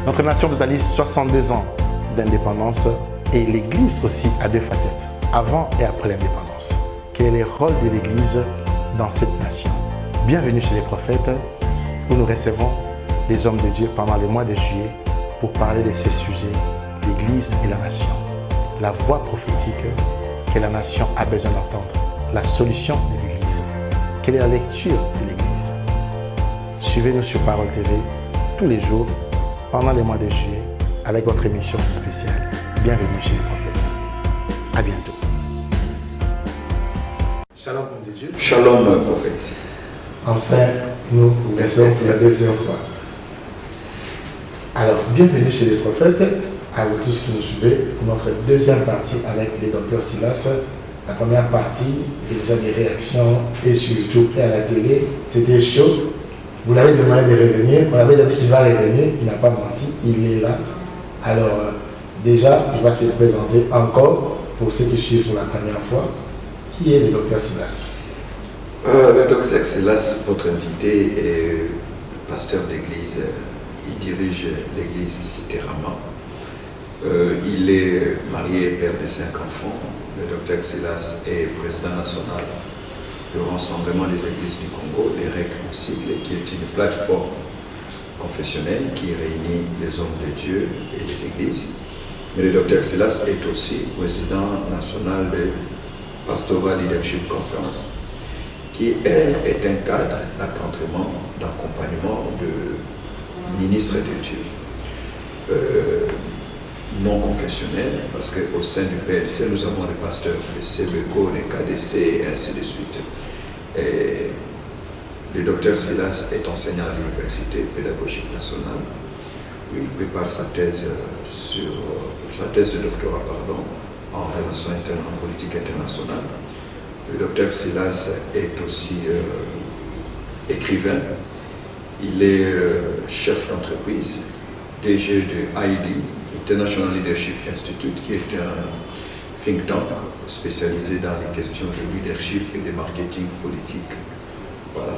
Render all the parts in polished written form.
Notre nation totalise 62 ans d'indépendance et l'Église aussi a deux facettes, avant et après l'indépendance. Quel est le rôle de l'Église dans cette nation? Bienvenue chez les prophètes, où nous recevons des hommes de Dieu pendant le mois de juillet pour parler de ces sujets, l'Église et la nation. La voix prophétique que la nation a besoin d'entendre, la solution de l'Église. Quelle est la lecture de l'Église? Suivez-nous sur Parole TV tous les jours pendant le mois de juillet avec votre émission spéciale. Bienvenue chez les prophètes. À bientôt. Shalom, homme de Dieu. Shalom, prophète. Enfin, nous vous recevons pour la deuxième fois. Alors, bienvenue chez les prophètes, à vous tous qui nous suivez, pour notre deuxième partie avec le docteur Silas. La première partie, il y a déjà des réactions, et sur YouTube et à la télé, c'était chaud. Vous l'avez demandé de revenir, on avait dit qu'il va revenir, il n'a pas menti, il est là. Alors, déjà, il va se présenter encore pour ceux qui suivent pour la première fois. Qui est le docteur Silas? Le docteur Silas, votre invité, est pasteur d'église. Il dirige l'église ici, Terrama. Il est marié et père de 5 enfants. Le docteur Silas est président national du Rassemblement des Églises du Congo, les REC en sigle, qui est une plateforme confessionnelle qui réunit les hommes de Dieu et les églises. Mais le docteur Silas est aussi président national de Pastoral Leadership Conference, qui est un cadre d'accompagnement de ministres de Dieu. Non confessionnels, parce qu'au sein du PLC, nous avons des pasteurs de CBECO, les KDC et ainsi de suite. Et le docteur Silas est enseignant à l'Université pédagogique nationale, où il prépare sa thèse de doctorat en relations en politique internationale. Le docteur Silas est aussi écrivain. Il est chef d'entreprise, DG de ILI, International Leadership Institute, qui est un think tank spécialisé dans les questions de leadership et de marketing politique. Voilà.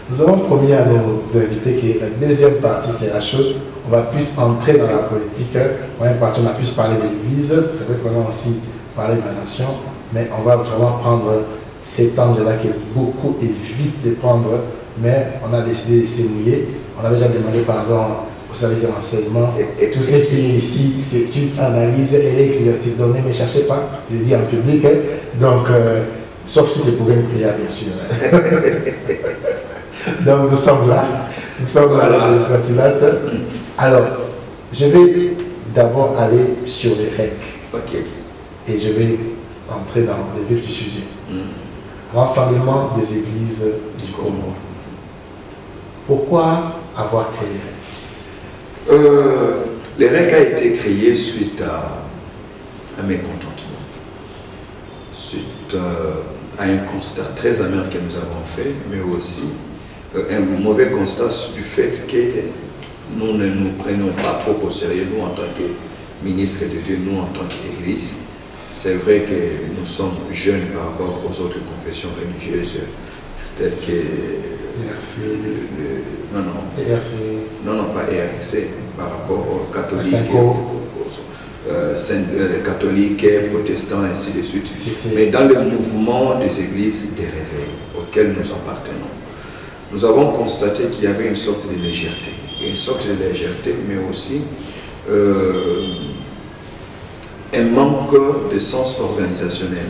Nous avons promis à nos invités que la deuxième partie, c'est la chose. On va plus entrer dans la politique. Première partie, on a plus parlé de l'Église. C'est vrai qu'on a aussi parlé de la nation. Mais on va vraiment prendre cet angle-là qui est beaucoup évite de prendre. Mais on a décidé de se mouiller. On avait déjà demandé pardon au service de renseignement. Et tout ce qui est ici, c'est une analyse et l'écriture donnée. Ne cherchez pas, je l'ai dit en public. Donc, sauf si c'est pour une prière, bien sûr. Donc, nous sommes là. Nous sommes là avec le Silas. Alors, je vais d'abord aller sur les règles. Ok. Et je vais entrer dans le vif du sujet. Rassemblement des églises du Congo. Pourquoi avoir créé les règles? Les REC a été créé suite à mes contentements, suite à un constat très amer que nous avons fait, mais aussi un mauvais constat du fait que nous ne nous prenons pas trop au sérieux, nous en tant que ministres de Dieu, nous en tant qu'Église. C'est vrai que nous sommes jeunes par rapport aux autres confessions religieuses, telles que non, pas ERC, par rapport aux catholiques, catholiques, protestants, ainsi de suite. Mais dans le mouvement des églises des réveils auxquels nous appartenons, nous avons constaté qu'il y avait une sorte de légèreté, mais aussi un manque de sens organisationnel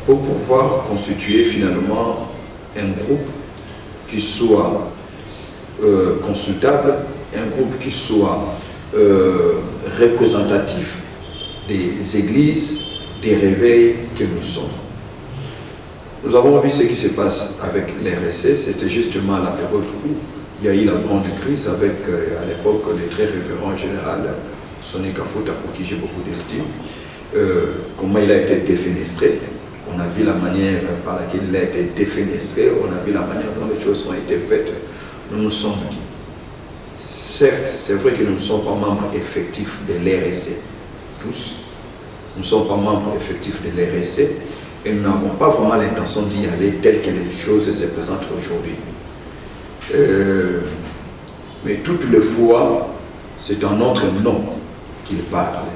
pour pouvoir constituer finalement un groupe qui soit consultable, un groupe qui soit représentatif des églises, des réveils que nous sommes. Nous avons vu ce qui se passe avec l'RSC, c'était justement la période où il y a eu la grande crise avec, à l'époque, le très révérend général Sonny Kafuta, pour qui j'ai beaucoup d'estime, comment il a été défenestré. On a vu la manière par laquelle il a été défenestré, on a vu la manière dont les choses ont été faites. Nous nous sommes dit, certes, c'est vrai que nous ne sommes pas membres effectifs de l'RSC, tous. Nous ne sommes pas membres effectifs de l'RSC et nous n'avons pas vraiment l'intention d'y aller tel que les choses se présentent aujourd'hui. mais toutes les fois, c'est en notre nom qu'il parle.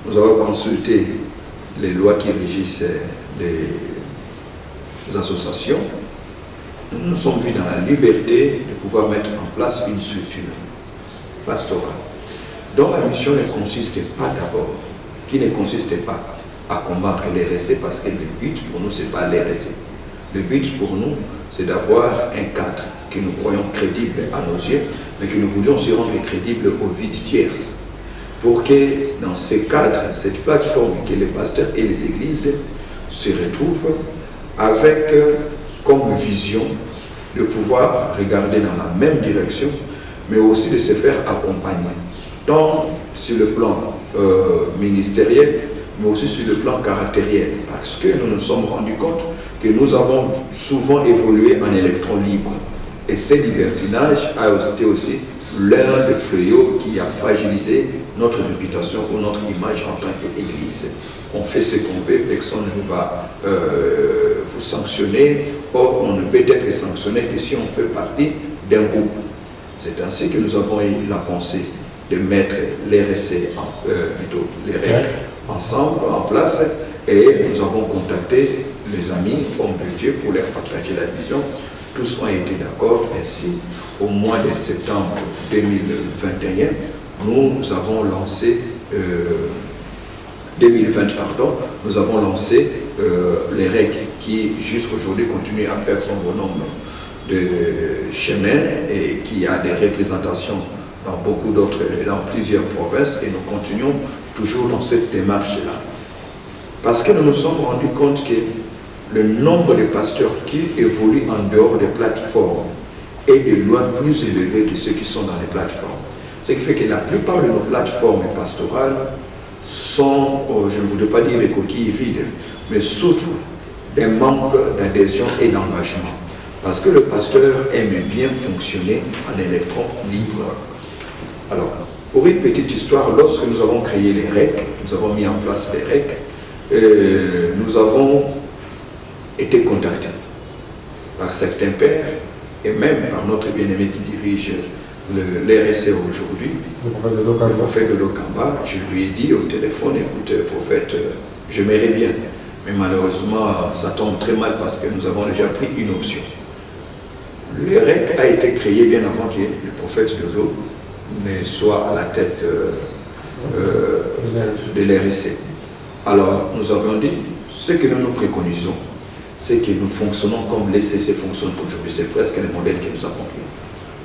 Nous avons consulté les lois qui régissent les associations. Nous nous sommes vus dans la liberté de pouvoir mettre en place une structure pastorale dont la mission ne consistait pas à combattre l'RSC, parce que le but pour nous, ce n'est pas l'RSC. Le but pour nous, c'est d'avoir un cadre que nous croyons crédible à nos yeux, mais que nous voulions aussi rendre crédible aux vies tierces. Pour que dans ce cadre, cette plateforme, que les pasteurs et les églises se retrouvent avec comme vision de pouvoir regarder dans la même direction, mais aussi de se faire accompagner, tant sur le plan ministériel, mais aussi sur le plan caractériel, parce que nous nous sommes rendus compte que nous avons souvent évolué en électrons libres. Et ce libertinage a été aussi l'un des fléaux qui a fragilisé notre réputation ou notre image en tant qu'Église. On fait ce qu'on veut, personne ne va vous sanctionner. Or, on ne peut être sanctionné que si on fait partie d'un groupe. C'est ainsi que nous avons eu la pensée de mettre les RSC, plutôt les REC, ensemble, en place, et nous avons contacté les amis, hommes de Dieu, pour leur partager la vision. Tous ont été d'accord. Ainsi, au mois de septembre 2021, nous avons lancé, 2020, pardon, nous avons lancé les REC qui, jusqu'aujourd'hui, continuent à faire son bonhomme de chemin et qui a des représentations dans beaucoup d'autres, dans plusieurs provinces, et nous continuons toujours dans cette démarche-là. Parce que nous nous sommes rendus compte que le nombre de pasteurs qui évoluent en dehors des plateformes est de loin plus élevé que ceux qui sont dans les plateformes. Ce qui fait que la plupart de nos plateformes pastorales sont, je ne voudrais pas dire des coquilles vides, mais souffrent d'un manque d'adhésion et d'engagement. Parce que le pasteur aime bien fonctionner en électron libre. Alors, pour une petite histoire, lorsque nous avons créé les REC, nous avons mis en place les REC, nous avons été contactés par certains pères et même par notre bien-aimé qui dirige l'RSC aujourd'hui, le prophète de Lokamba. Je lui ai dit au téléphone, écoute prophète, j'aimerais bien, mais malheureusement ça tombe très mal parce que nous avons déjà pris une option. Le REC a été créé bien avant que le prophète Dodo ne soit à la tête de l'RSC. Alors nous avons dit, ce que nous préconisons, c'est que nous fonctionnons comme l'ECC fonctionne aujourd'hui. C'est presque le modèle que nous avons pris.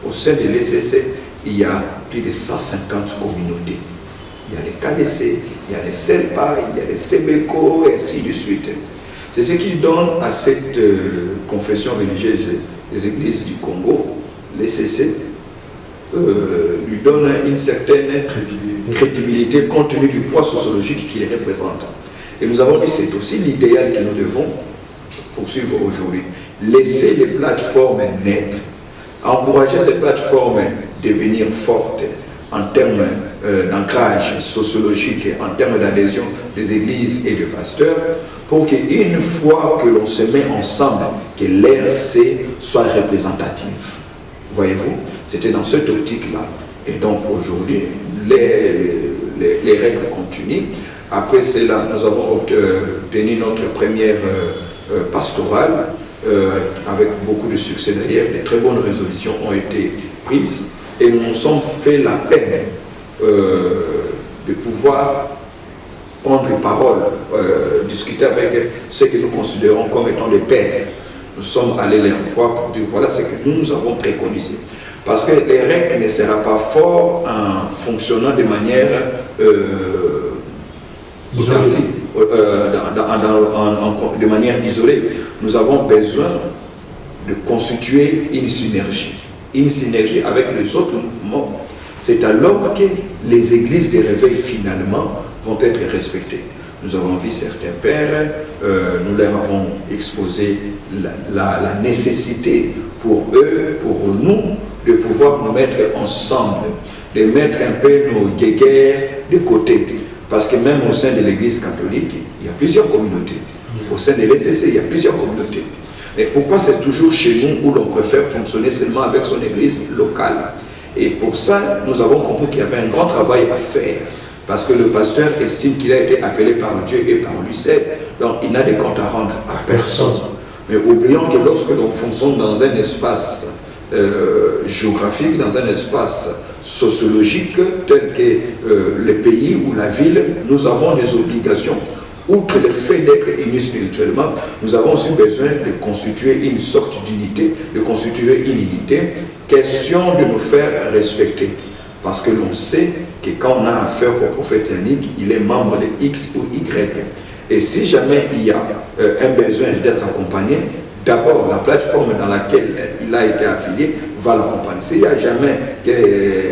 Au sein de l'ECC, il y a plus de 150 communautés. Il y a les KDC, il y a les CELPA, il y a les SEBECO, et ainsi de suite. C'est ce qui donne à cette confession religieuse des églises du Congo, l'ECC, lui donne une certaine crédibilité compte tenu du poids sociologique qu'il représente. Et nous avons dit, c'est aussi l'idéal que nous devons poursuivre aujourd'hui. Laisser les plateformes naître, encourager ces plateformes à devenir fortes en termes d'ancrage sociologique, en termes d'adhésion des églises et des pasteurs, pour qu'une fois que l'on se met ensemble, que l'RC soit représentative. Voyez-vous, c'était dans cette optique-là. Et donc aujourd'hui, les règles continuent. Après cela, nous avons obtenu notre première pastorale avec beaucoup de succès derrière. De très bonnes résolutions ont été prises et nous nous sommes fait la peine de pouvoir prendre parole, discuter avec ceux que nous considérons comme étant des pères. Nous sommes allés les voir pour dire voilà ce que nous avons préconisé. Parce que les REC ne sera pas fort en fonctionnant de manière de manière isolée. Nous avons besoin de constituer une synergie avec les autres mouvements. C'est alors que les églises de réveil finalement vont être respectées. Nous avons vu certains pères, nous leur avons exposé la nécessité pour eux, pour nous, de pouvoir nous mettre ensemble, de mettre un peu nos guéguerres de côté. Parce que même au sein de l'église catholique, il y a plusieurs communautés. Au sein de l'ECC, il y a plusieurs communautés. Mais pourquoi c'est toujours chez nous où l'on préfère fonctionner seulement avec son église locale? Et pour ça, nous avons compris qu'il y avait un grand travail à faire. Parce que le pasteur estime qu'il a été appelé par Dieu et par lui-même, donc il n'a des comptes à rendre à personne. Mais oublions que lorsque l'on fonctionne dans un espace géographique, dans un espace sociologique tel que le pays ou la ville, nous avons des obligations. Outre le fait d'être unis spirituellement, nous avons aussi besoin de constituer une sorte d'unité, de constituer une unité, question de nous faire respecter. Parce que l'on sait que quand on a affaire au prophète Yannick, il est membre de X ou Y. Et si jamais il y a un besoin d'être accompagné, d'abord la plateforme dans laquelle il a été affilié va l'accompagner. S'il n'y a jamais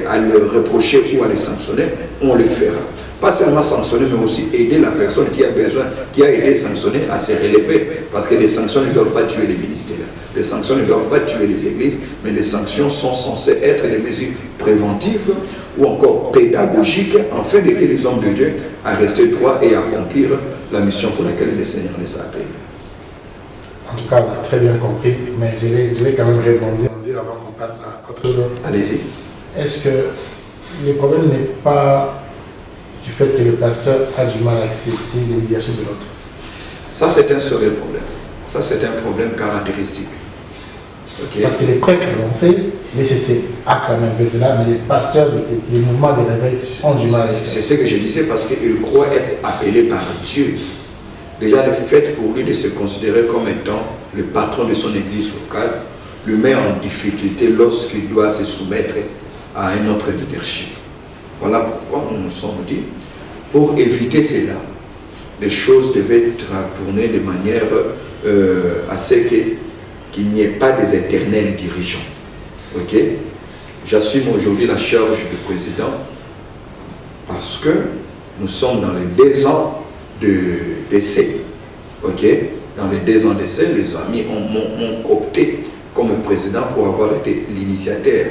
à le reprocher ou à le sanctionner, on le fera. Pas seulement sanctionner, mais aussi aider la personne qui a besoin, qui a été sanctionnée à se relever. Parce que les sanctions ne doivent pas tuer les ministères. Les sanctions ne doivent pas tuer les églises, mais les sanctions sont censées être des mesures préventives ou encore pédagogiques afin d'aider les hommes de Dieu à rester droits et à accomplir la mission pour laquelle le Seigneur les a appelés. En tout cas, on a très bien compris, mais je vais quand même rebondir avant qu'on passe à autre chose. Allez-y. Est-ce que le problème n'est pas du fait que le pasteur a du mal à accepter les leaderships de l'autre? Ça, c'est un seul problème. Ça, c'est un problème caractéristique. Okay. Parce que les prêtres l'ont fait, les CC a quand même fait cela, mais les pasteurs, les mouvements de réveil ont du mal. C'est ce que je disais, parce qu'il croit être appelé par Dieu. Déjà, le fait pour lui de se considérer comme étant le patron de son église locale le met en difficulté lorsqu'il doit se soumettre à un autre leadership. Voilà pourquoi nous nous sommes dit, pour éviter cela, les choses devaient être tournées de manière à ce qu'il n'y ait pas des éternels dirigeants. Ok? J'assume aujourd'hui la charge de président parce que nous sommes dans les 2 ans d'essai. Ok? Dans les 2 ans d'essai, les amis m'ont opté comme président pour avoir été l'initiateur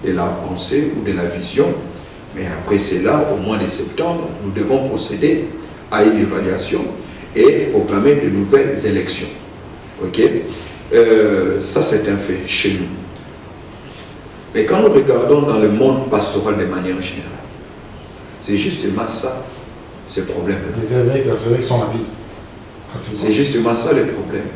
de la pensée ou de la vision. Mais après cela, au mois de septembre, nous devons procéder à une évaluation et proclamer de nouvelles élections. Ok? Ça, c'est un fait chez nous. Mais quand nous regardons dans le monde pastoral de manière générale, c'est justement ça, ce problème-là. Les évêques sont la vie. C'est justement ça le problème.